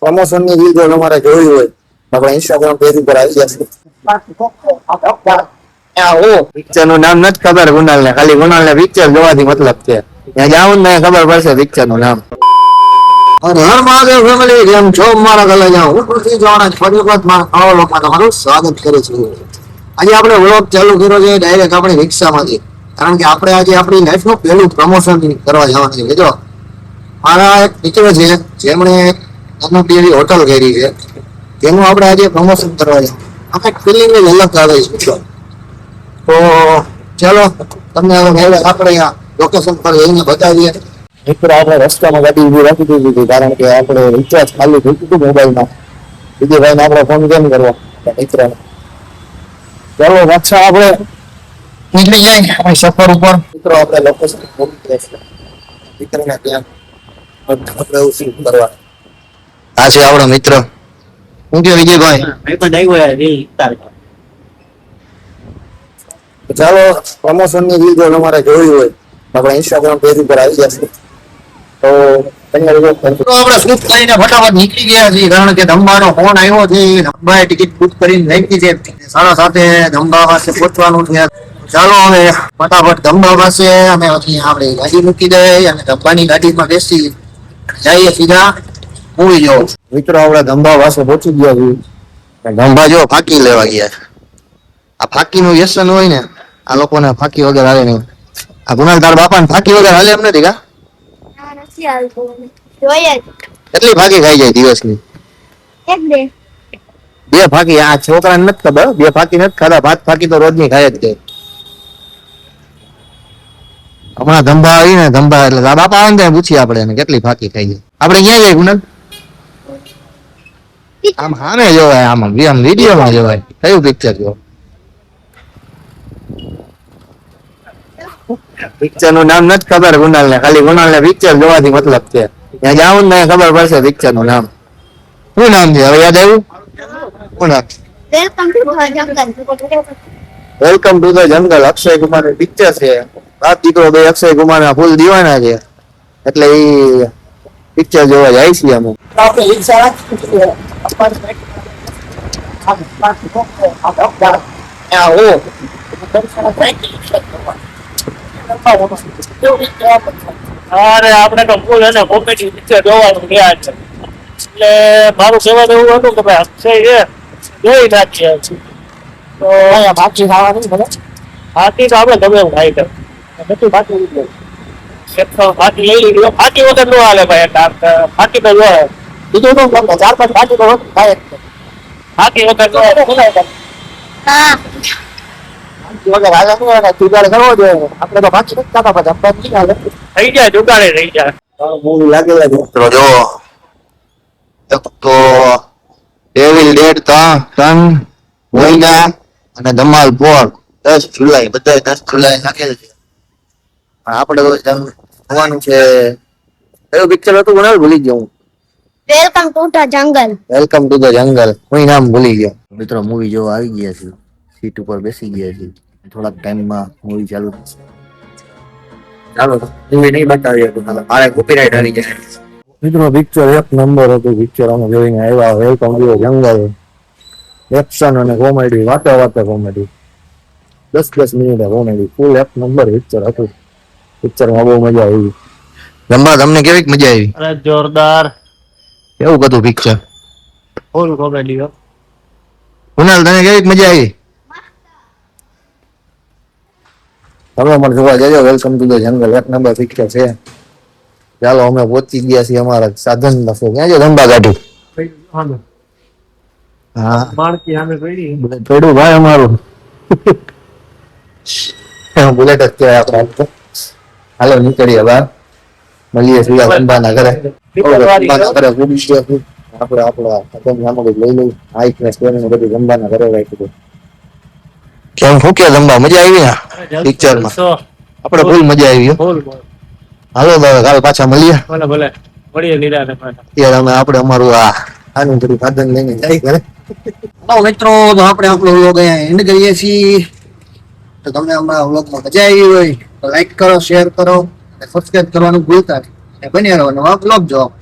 Promotion ની video તમારે જોવી હોય આપણા ઇન્સ્ટાગ્રામ પેજ ઉપર આવી જશે. પિક્ચર નું નામ નથી ખબર ગુનાલ ને, ખાલી ગુનાલ ને પિક્ચર જોવાથી મતલબ છે. ત્યાં જાઉં ને ખબર પડશે પિક્ચર નું નામ. હર મહાદેવ ફેમિલી, જેમ છો મારા ગલે જાઉં હું પૃથ્વી જવાના ફરી વખત મારા નવા લોકમાં તમારું સ્વાગત કરું છું. આજે આપણે વ્લોગ ચાલુ કર્યો છે ડાયરેક્ટ આપણી રિક્ષામાંથી, કારણ કે આપણે આજે આપણી લાઈફનું પહેલું પ્રમોશન કરવા જવાનું છે. જો મારા એક મિત્ર છે જેમણે નાનકડી હોટલ કરી છે, તેનું આપણે આજે પ્રમોશન કરવા જવાનું. આપણે ફિલિંગ જ અલગ આવે છે. તો ચાલો તમને હવે આપણે લોકેશન પર જઈને બતાવીએ. મિત્રો આપણે રસ્તામાં ગાડી ઉભી રાખી દીધી હતી, કારણ કે આપણે રિચાર્જ ખાલી થઈ ગયું મોબાઈલમાં. વિજયભાઈને આપણે ફોન કેમ કરવો મિત્રને. ચાલો પાછા આપણે નીકળી જાય આપણે સફર ઉપર. મિત્રો આપણે લોકેશન મિત્રને ત્યાં આપણે એવું શૂટ કરવા. આ છે આપણો મિત્ર. શું કે વિજયભાઈ? ચાલો પ્રમોશન ની વિડીયો તમારે જોવી હોય આપણા ઇન્સ્ટાગ્રામ પેજ ઉપર આવી જશે. તો આપણે શૂટ કરીને ફટાફટ નીકળી ગયા છીએ, કારણ કે ધંબાનો ફોન આવ્યો છે. ધંબાએ ટિકિટ બુક કરીને રાખી છે, 7:30 ધંબા પાસે પહોંચવાનું છે. ચાલો હવે ફટાફટ ધંબા પાસે અમે આપણે ગાડી મૂકી દઈએ અને ધંબાની ગાડીમાં બેસી જઈએ સીધા મૂવી જોવા. મિત્રો આપણે ધંબા પાસે પહોંચી ગયા છીએ. ધંબા જો ફાંકી લેવા ગયા. આ ફાંકી નું વ્યસન હોય ને, આ લોકોને ફાંકી વગર હાલે નહીં. આ ગુનાલ તાર બાપા ને ફાંકી વગર હાલે એમ નથી કા? કેટલી ફાંકી ખાઈ જાય દિવસની? બે ફાંકી. આ છોકરાને નથી ખબર, બે ફાંકી નથી ખાધા, 5 ફાંકી તો રોજની ખાય જ છે. હમણાં ધંબા આવી ને, ધંબા એટલે બાપા આવે ને પૂછીએ આપણે એને કેટલી ફાંકી ખાઈ જાય. આપણે ક્યાં જાય ગુનાલ? આમ સામે જોવાય, આમ વિડીયોમાં જોવાય. કયું પિક્ચર જો? પિક્ચર નું નામ નથી ખબર ગુનાલ ને, ખાલી ગુનાલ ને પિક્ચર જોવાથી મતલબ છે. ત્યાં જાઉં ને ખબર પડશે પિક્ચર નું નામ. શું નામ છે હવે યાદ આવ્યું? શું નામ? Welcome to the jungle. Akshay Kumar નું પિક્ચર છે. બાપ દીકરો બે અક્ષય કુમાર ના ફૂલ દીવાના છે, એટલે એ પિક્ચર જોવા જાય છે અમુક. અરે આપણે તો ફૂલ એને કોમેડી પિક્ચર જોવાનું ગયા છે, એટલે મારું કહેવાનું એવું હતું કે ભાઈ અક્ષય છે જોઈ નાખીએ. તો બાકી ખાવાનું બાકી તો આપણે ગમે એવું ખાઈ બધું બાકી બાકી લઈ લીધું. બાકી વગર ન હાલે ભાઈ, બાકી તો જોવે બીજું તો 4-5 બાકી તો ખાય. બાકી વગર જુગાડ કરવો જોઈએ. આપણે તો બાકી નથી ખાતા, પછી થઈ જાય જુગાડે થઈ જાય. મૂવી લાગેલા મિત્રો જો એક તો ડેવિલ ડેડ 3 વોઈના અને ધમાલ 4 10 જુલાઈ બધા 10 જુલાઈ નાખેલ છે. આપણે તો જોવાનું છે. કયું પિક્ચર હતું કોણ ભૂલી ગયો હું? Welcome to the jungle. Welcome to the jungle. કોઈ નામ ભૂલી ગયો. મિત્રો મૂવી જોવા આવી ગયા છે, સીટ ઉપર બેસી ગયા છે. થોડાક ટાઈમમાં મૂવી ચાલુ થશે. ચાલો મૂવી નહીં બતાવીએ તો મારે કોપીરાઈટ આવી જાય. મિત્રો પિક્ચર એક નંબર હતું. પિક્ચર અમે જોઈને આવ્યા. Welcome to the jungle. Action અને કોમેડી, વાતે કોમેડી. 10 મિનિટ કોમેડી, ફૂલ એક નંબર પિક્ચર હતું. પિક્ચરમાં બહુ મજા આવી. રંબા તમને કેવી મજા આવી? અરે જોરદાર. કેવું હતું પિક્ચર? Full comedy. કુનાલ તને કેવી મજા આવી? તમે પણ જોવા જજો. વેલકમ ટુ ધ જંગલ એક નંબર પિક્ચર છે. ચાલો અમે પહોંચી ગયા છીએ અમારા સાધન પાસે. ક્યાં છે ધંબા ગાડી? હા માણકી સામે પડી. પડ્યું ભાઈ અમારું. બુલેટ જ કહેવાય આપણે. હાલો નીકળીએ બહાર, મળીએ સીધા ધંબાના ઘરે. ધંબાના ઘરે પૂરી ગયા આપણે આપણા સાધન સામગ્રી લઈ લઈ. આઈક ને સ્ટેન્ડ ને બધું ધંબાના ઘરે રાખ્યું. કેમ ફૂકે ધંબા? મજા આવી ને પિક્ચર માં? આપણે ફૂલ મજા આવી. હાલો તો કાલ પાછા મળીએ. ભલે મળીએ નિરાને. ત્યારે અમે આપણે અમારું આનું બધું સાધન લઈને જાય ઘરે. મિત્રો તો આપણે આપણો વ્લોગ અહીંયા એન્ડ કરીએ છીએ. તો તમને અમારા વ્લોગમાં મજા આવી હોય તો લાઈક કરો, શેર કરો અને સબસ્ક્રાઇબ કરવાનું ભૂલતા નહીં. બન્યા રહો નવા વ્લોગ જોવા.